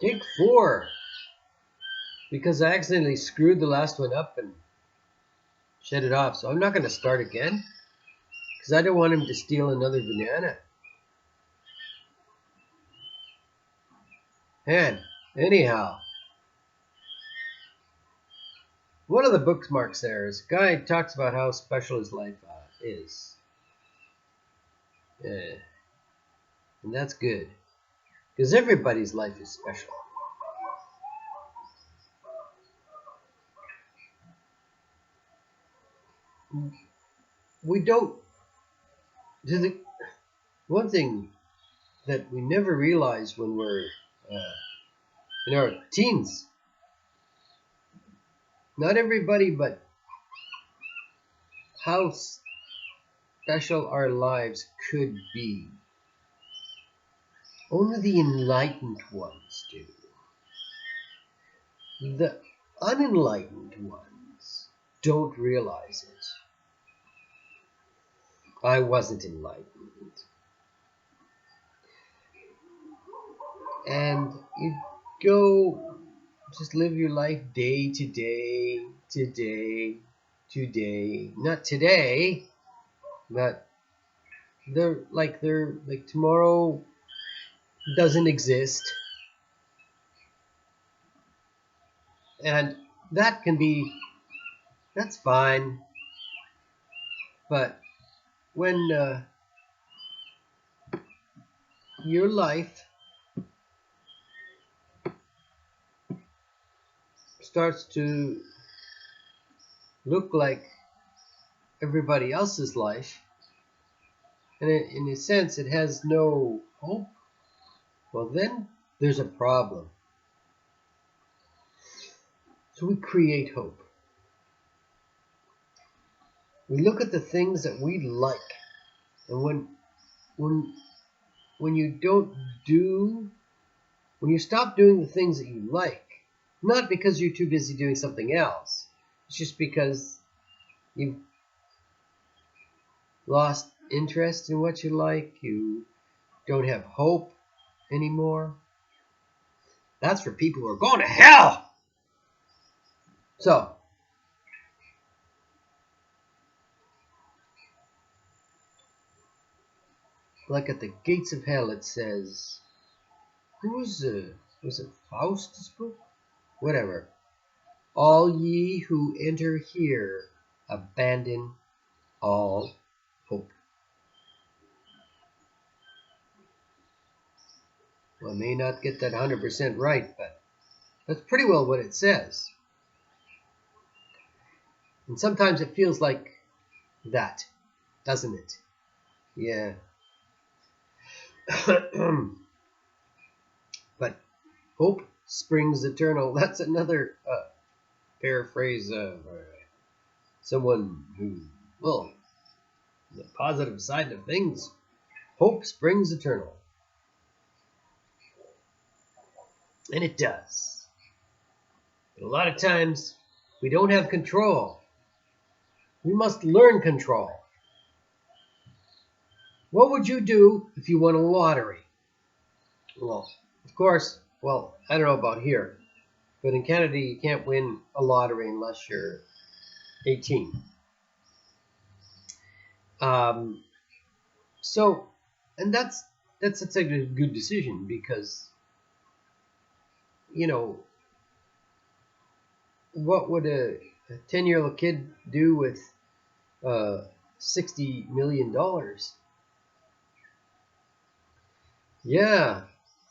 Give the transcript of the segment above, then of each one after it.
Take 4. Because I accidentally screwed the last one up and shut it off. So I'm not going to start again. Because I don't want him to steal another banana. And anyhow, one of the bookmarks there is a guy talks about how special his life is. And that's good. Because everybody's life is special. We don't. One thing that we never realize when we're in our teens, not everybody, but how special our lives could be. Only the enlightened ones do. The unenlightened ones don't realize it. I wasn't enlightened. And you go just live your life day to day, today, today. Not today, but they're like tomorrow doesn't exist. And that's fine. But when your life starts to look like everybody else's life, and in a sense it has no hope, well then there's a problem. So we create hope. We look at the things that we like, and when you stop doing the things that you like, not because you're too busy doing something else, it's just because you've lost interest in what you like, you don't have hope anymore. That's for people who are going to hell. So, like at the gates of hell, it says, was it Faust's book? Whatever. All ye who enter here abandon all hope. Well, I may not get that 100% right, but that's pretty well what it says. And sometimes it feels like that, doesn't it? Yeah. But hope springs eternal. That's another paraphrase of someone who, well, the positive side of things, hope springs eternal. And it does. But a lot of times, we don't have control. We must learn control. What would you do if you won a lottery? Well, of course, I don't know about here, but in Canada you can't win a lottery unless you're 18. So, and that's a good decision because, what would a 10-year-old kid do with $60 million? Yeah,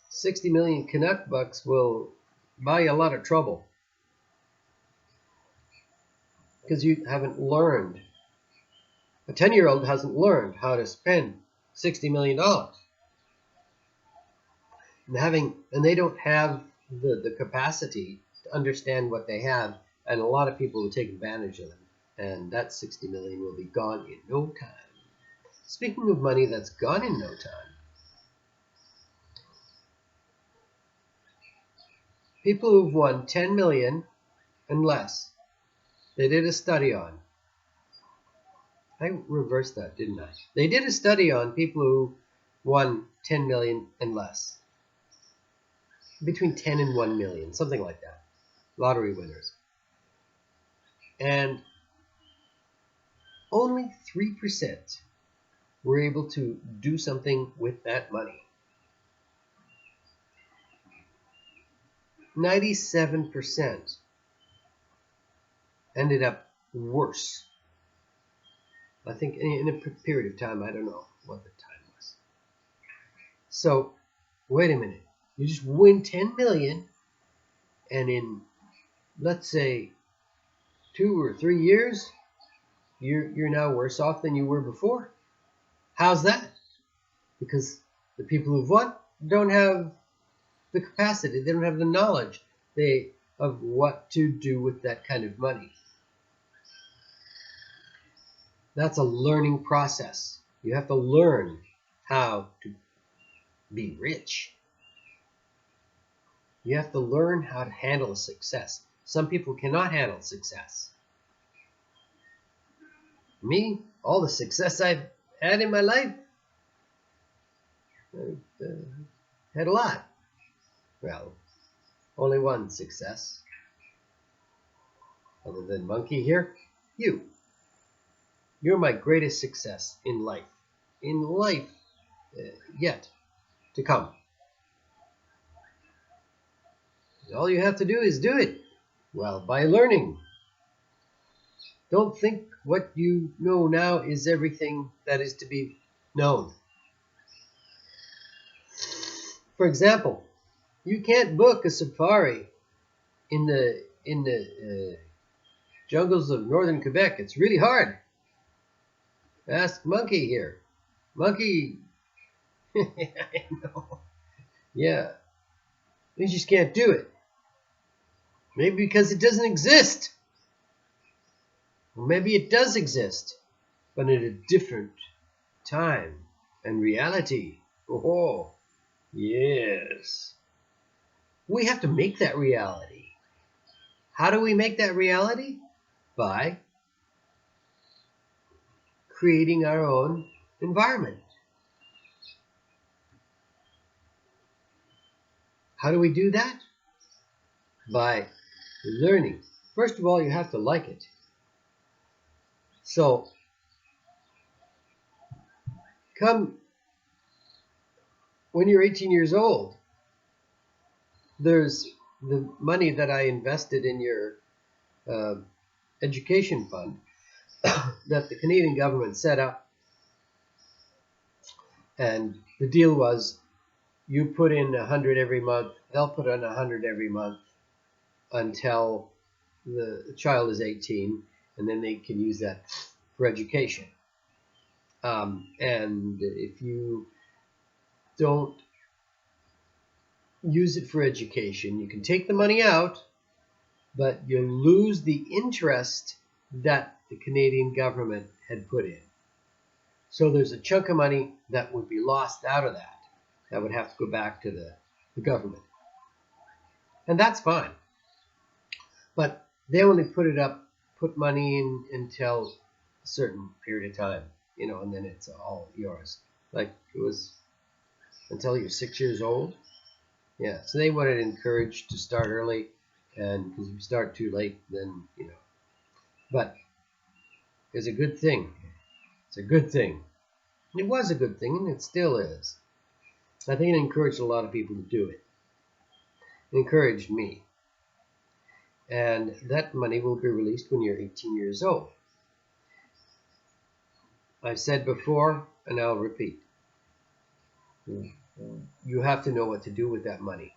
60 million Canuck bucks will buy you a lot of trouble because you haven't learned. A 10-year-old hasn't learned how to spend $60 million. And they don't have the capacity to understand what they have, and a lot of people will take advantage of them, and that 60 million will be gone in no time. Speaking of money that's gone in no time, people who've won 10 million and less, they did a study on. I reversed that, didn't I? They did a study on people who won 10 million and less. between 10 and 1 million, something like that, lottery winners. And only 3% were able to do something with that money. 97% ended up worse. I think in a period of time, I don't know what the time was. So, wait a minute. You just win 10 million, and in, let's say, 2 or 3 years, you're now worse off than you were before. How's that? Because the people who've won don't have the capacity, they don't have the knowledge of what to do with that kind of money. That's a learning process. You have to learn how to be rich. You have to learn how to handle success. Some people cannot handle success. Me, all the success I've had in my life, I've had a lot. Well, only one success. Other than Monkey here, you. You're my greatest success in life. In life yet to come. All you have to do is do it. Well, by learning. Don't think what you know now is everything that is to be known. For example, you can't book a safari in the jungles of northern Quebec. It's really hard. Ask Monkey here. Monkey, I know. Yeah, you just can't do it. Maybe because it doesn't exist. Or maybe it does exist, but in a different time and reality. Oh, yes. We have to make that reality. How do we make that reality? By creating our own environment. How do we do that? By learning. First of all, you have to like it. So, when you're 18 years old, there's the money that I invested in your education fund that the Canadian government set up. And the deal was you put in 100 every month, they'll put in 100 every month until the child is 18, and then they can use that for education. And if you don't use it for education, you can take the money out, but you lose the interest that the Canadian government had put in. So there's a chunk of money that would be lost out of that. That would have to go back to the government. And that's fine. But they only put money in until a certain period of time, and then it's all yours. Like it was until you're 6 years old. Yeah, so they wanted to encourage to start early, and because if you start too late, then, But it's a good thing. It's a good thing. It was a good thing, and it still is. I think it encouraged a lot of people to do it. It encouraged me. And that money will be released when you're 18 years old. I've said before, and I'll repeat. You have to know what to do with that money.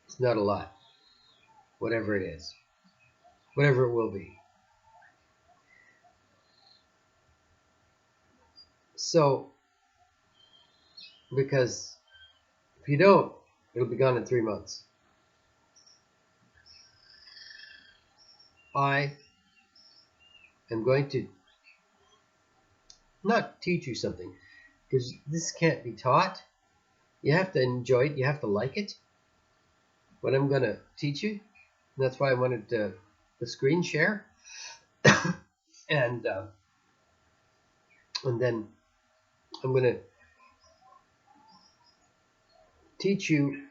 It's not a lot. Whatever it is. Whatever it will be. So, because if you don't, it'll be gone in 3 months. I am going to not teach you something, because this can't be taught. You have to enjoy it. You have to like it. What I'm going to teach you. And that's why I wanted the screen share. and then I'm going to teach you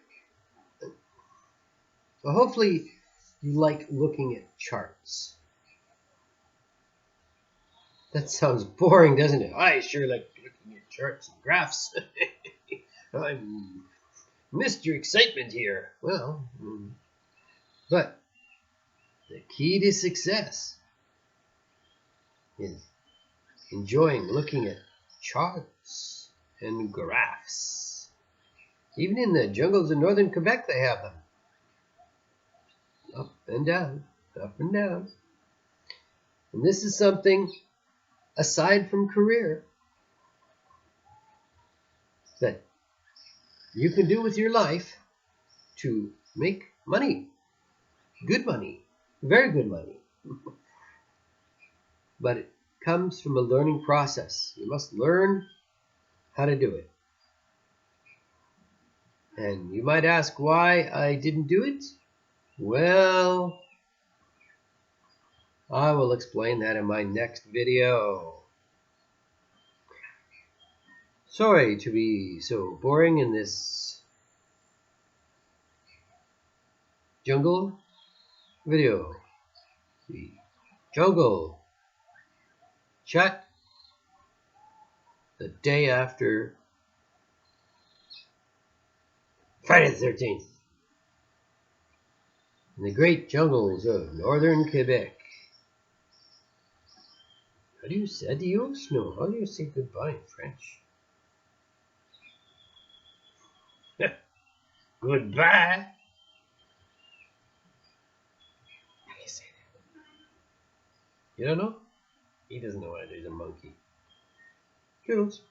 Well, hopefully you like looking at charts. That sounds boring, doesn't it? I sure like looking at charts and graphs. I'm Mr. Excitement here. Well, but the key to success is enjoying looking at charts and graphs. Even in the jungles of northern Quebec, they have them. Up and down, up and down. And this is something, aside from career, that you can do with your life to make money. Good money. Very good money. But it comes from a learning process. You must learn how to do it. And you might ask why I didn't do it? Well, I will explain that in my next video. Sorry to be so boring in this jungle video. The jungle chat the day after Friday the 13th in the great jungles of northern Quebec. How do you say adios? No, how do you say goodbye in French? Goodbye. How do you say that? You don't know? He doesn't know it. He's a monkey. Toodles.